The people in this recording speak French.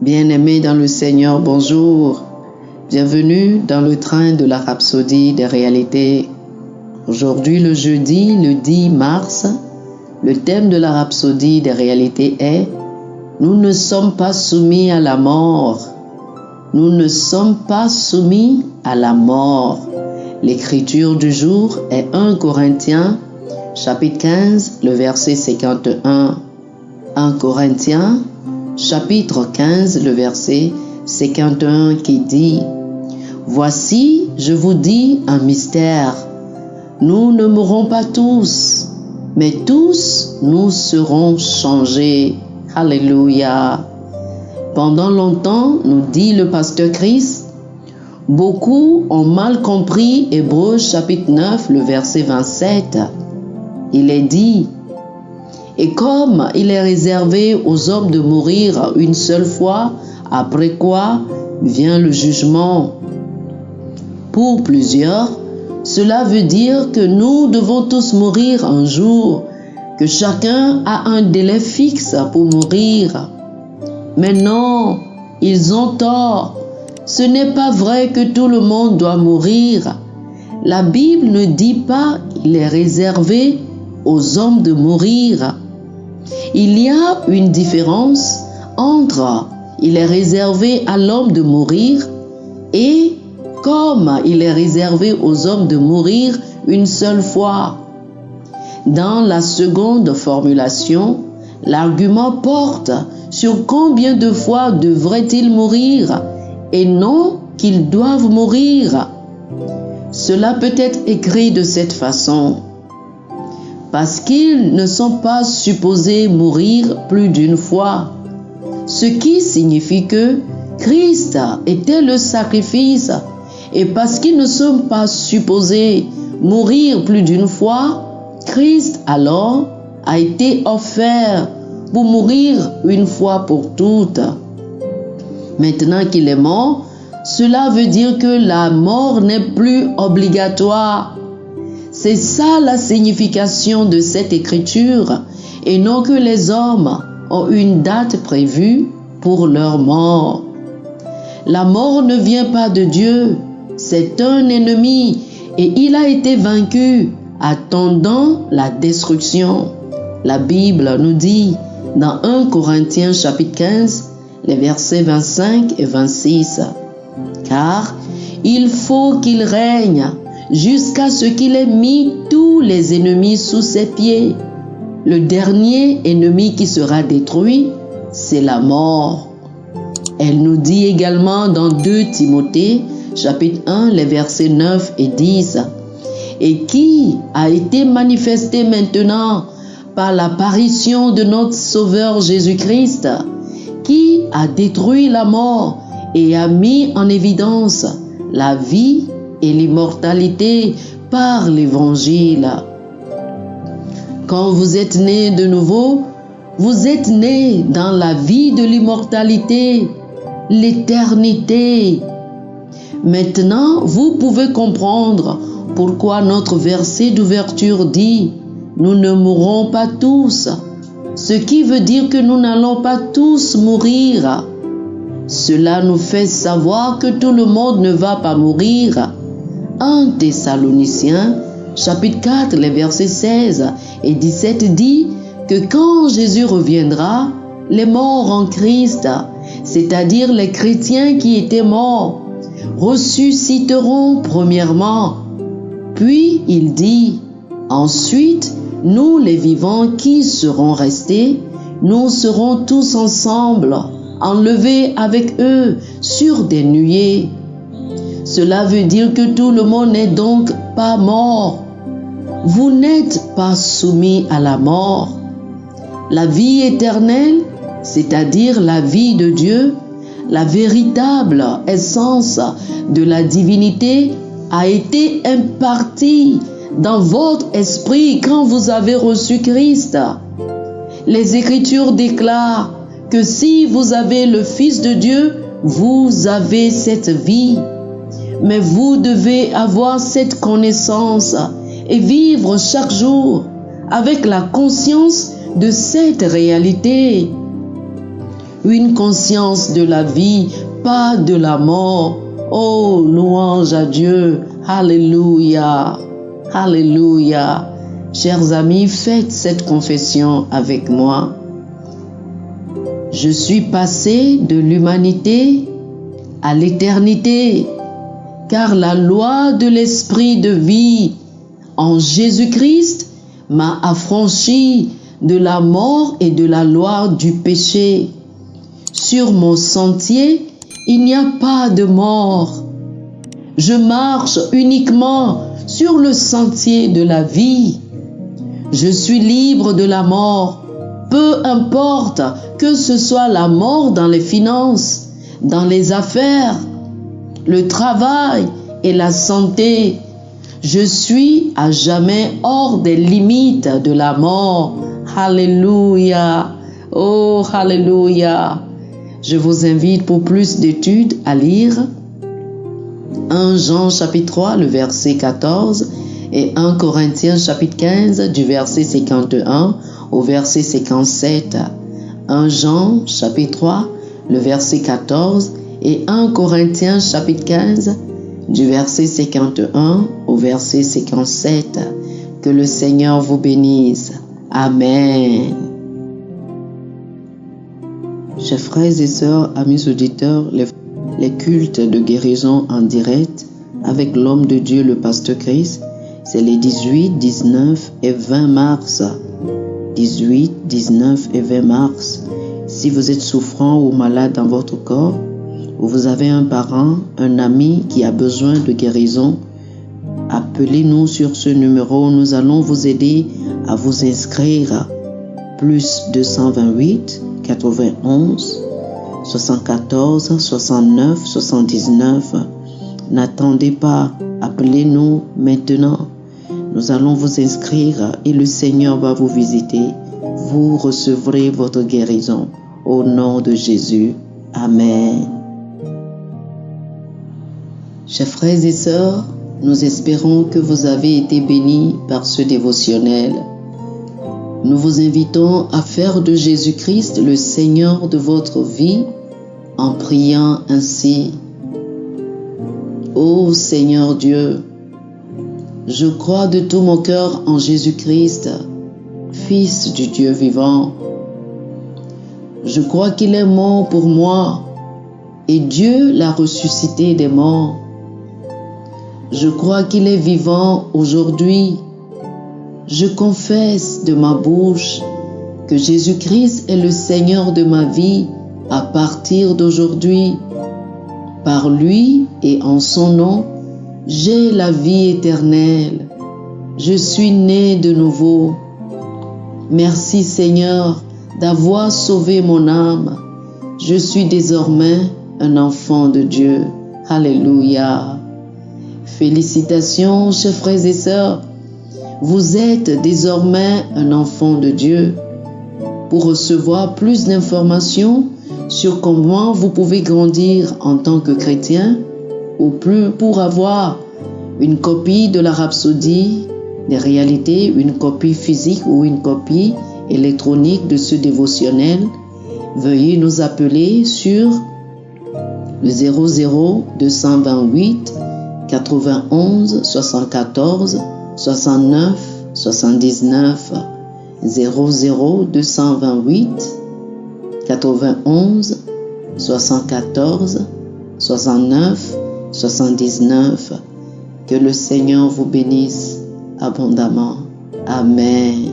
Bien-aimés dans le Seigneur, bonjour. Bienvenue dans le train de la rhapsodie des réalités. Aujourd'hui, le jeudi, le 10 mars, le thème de la rhapsodie des réalités est « Nous ne sommes pas soumis à la mort ». Nous ne sommes pas soumis à la mort. L'écriture du jour est 1 Corinthiens, chapitre 15, le verset 51. 1 Corinthiens, chapitre 15, le verset 51 qui dit « Voici, je vous dis un mystère. Nous ne mourrons pas tous, mais tous nous serons changés. » Alléluia. Pendant longtemps, nous dit le pasteur Christ, beaucoup ont mal compris Hébreux chapitre 9, le verset 27. Il est dit « Et comme il est réservé aux hommes de mourir une seule fois, après quoi vient le jugement. Pour plusieurs, cela veut dire que nous devons tous mourir un jour, que chacun a un délai fixe pour mourir. Mais non, ils ont tort. Ce n'est pas vrai que tout le monde doit mourir. La Bible ne dit pas qu'il est réservé aux hommes de mourir. Il y a une différence entre il est réservé à l'homme de mourir et comme il est réservé aux hommes de mourir une seule fois. Dans la seconde formulation, l'argument porte sur combien de fois devraient-ils mourir et non qu'ils doivent mourir. Cela peut être écrit de cette façon. Parce qu'ils ne sont pas supposés mourir plus d'une fois. Ce qui signifie que Christ était le sacrifice et parce qu'ils ne sont pas supposés mourir plus d'une fois, Christ alors a été offert pour mourir une fois pour toutes. Maintenant qu'il est mort, cela veut dire que la mort n'est plus obligatoire. C'est ça la signification de cette écriture et non que les hommes ont une date prévue pour leur mort. La mort ne vient pas de Dieu, c'est un ennemi et il a été vaincu, attendant la destruction. La Bible nous dit dans 1 Corinthiens chapitre 15, les versets 25 et 26, « Car il faut qu'il règne jusqu'à ce qu'il ait mis tous les ennemis sous ses pieds. Le dernier ennemi qui sera détruit, c'est la mort. » Elle nous dit également dans 2 Timothée, chapitre 1, les versets 9 et 10, « Et qui a été manifesté maintenant par l'apparition de notre Sauveur Jésus-Christ, qui a détruit la mort et a mis en évidence la vie et l'immortalité par l'Évangile. » Quand vous êtes né de nouveau, vous êtes né dans la vie de l'immortalité, l'éternité. Maintenant, vous pouvez comprendre pourquoi notre verset d'ouverture dit « Nous ne mourrons pas tous », ce qui veut dire que nous n'allons pas tous mourir. Cela nous fait savoir que tout le monde ne va pas mourir. 1 Thessaloniciens, chapitre 4, les versets 16 et 17 dit que quand Jésus reviendra, les morts en Christ, c'est-à-dire les chrétiens qui étaient morts, ressusciteront premièrement. Puis il dit, ensuite, nous les vivants qui serons restés, nous serons tous ensemble, enlevés avec eux sur des nuées. Cela veut dire que tout le monde n'est donc pas mort. Vous n'êtes pas soumis à la mort. La vie éternelle, c'est-à-dire la vie de Dieu, la véritable essence de la divinité, a été impartie dans votre esprit quand vous avez reçu Christ. Les Écritures déclarent que si vous avez le Fils de Dieu, vous avez cette vie. Mais vous devez avoir cette connaissance et vivre chaque jour avec la conscience de cette réalité. une conscience de la vie, pas de la mort. Oh, louange à Dieu. Alléluia. Alléluia. Chers amis, faites cette confession avec moi. Je suis passé de l'humanité à l'éternité, car la loi de l'esprit de vie en Jésus-Christ m'a affranchi de la mort et de la loi du péché. Sur mon sentier, il n'y a pas de mort. Je marche uniquement sur le sentier de la vie. Je suis libre de la mort, peu importe que ce soit la mort dans les finances, dans les affaires, le travail et la santé. Je suis à jamais hors des limites de la mort. Alléluia. Oh, alléluia. Je vous invite pour plus d'études à lire 1 Jean chapitre 3, le verset 14 et 1 Corinthiens chapitre 15 du verset 51 au verset 57. 1 Jean chapitre 3, le verset 14 et 1 Corinthiens chapitre 15 du verset 51 au verset 57. Que le Seigneur vous bénisse. Amen. Chers frères et sœurs, amis auditeurs, les cultes de guérison en direct avec l'homme de Dieu, le pasteur Chris, c'est les 18, 19 et 20 mars. 18, 19 et 20 mars. Si vous êtes souffrant ou malade dans votre corps, ou vous avez un parent, un ami qui a besoin de guérison, appelez-nous sur ce numéro. Nous allons vous aider à vous inscrire. Plus 228 91 74 69 79. N'attendez pas, appelez-nous maintenant. Nous allons vous inscrire et le Seigneur va vous visiter. Vous recevrez votre guérison. Au nom de Jésus. Amen. Chers frères et sœurs, nous espérons que vous avez été bénis par ce dévotionnel. Nous vous invitons à faire de Jésus-Christ le Seigneur de votre vie en priant ainsi. Ô Seigneur Dieu, je crois de tout mon cœur en Jésus-Christ, Fils du Dieu vivant. Je crois qu'il est mort pour moi et Dieu l'a ressuscité des morts. Je crois qu'il est vivant aujourd'hui. Je confesse de ma bouche que Jésus-Christ est le Seigneur de ma vie à partir d'aujourd'hui. Par lui et en son nom, j'ai la vie éternelle. Je suis né de nouveau. Merci Seigneur d'avoir sauvé mon âme. Je suis désormais un enfant de Dieu. Alléluia. Félicitations, chers frères et sœurs. Vous êtes désormais un enfant de Dieu. Pour recevoir plus d'informations sur comment vous pouvez grandir en tant que chrétien, ou plus pour avoir une copie de la Rhapsodie des réalités, une copie physique ou une copie électronique de ce dévotionnel, veuillez nous appeler sur le 00 228 91 74 69 79 00 228 91 74 69 79. Que le Seigneur vous bénisse abondamment. Amen.